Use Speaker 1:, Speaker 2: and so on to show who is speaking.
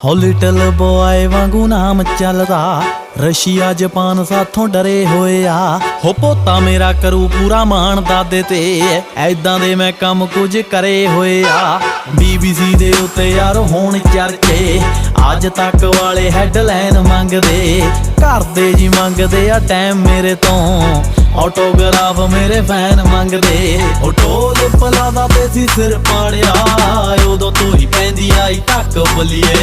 Speaker 1: ਹੋ little boy ਵਾਂਗੂ ਨਾਮ ਚੱਲਦਾ, ਰਸ਼ੀਆ ਜਪਾਨ ਸਾਥੋਂ ਡਰੇ ਹੋਏ ਆ। ਹੋ ਪੋਤਾ ਮੇਰਾ ਕਰੂ ਪੂਰਾ ਮਾਣ ਦਾਦੇ ਤੇ, ਐਦਾਂ ਦੇ ਮੈਂ ਕੰਮ ਕੁਝ ਕਰੇ ਹੋਏ ਆ। BBC ਦੇ ਉੱਤੇ ਯਾਰ ਹੋਣ ਚਰਚੇ, ਅੱਜ ਤੱਕ ਵਾਲੇ ਹੈਡਲਾਈਨ ਮੰਗਦੇ, ਘਰ ਦੇ ਜੀ ਮੰਗਦੇ ਆ ਟਾਈਮ ਮੇਰੇ ਤੋਂ, ਆਟੋਗ੍ਰਾਫ ਮੇਰੇ ਫੈਨ ਮੰਗਦੇ। ਉਹ ਢੋਲ ਪਲਾਦਾ ਤੇ ਸੀ ਸਿਰ ਪਾੜਿਆ, ਉਦੋਂ ਤੋਂ ਹੀ ਪੈਂਦੀ ਆਈ ਟੱਕ ਬੱਲੀਏ।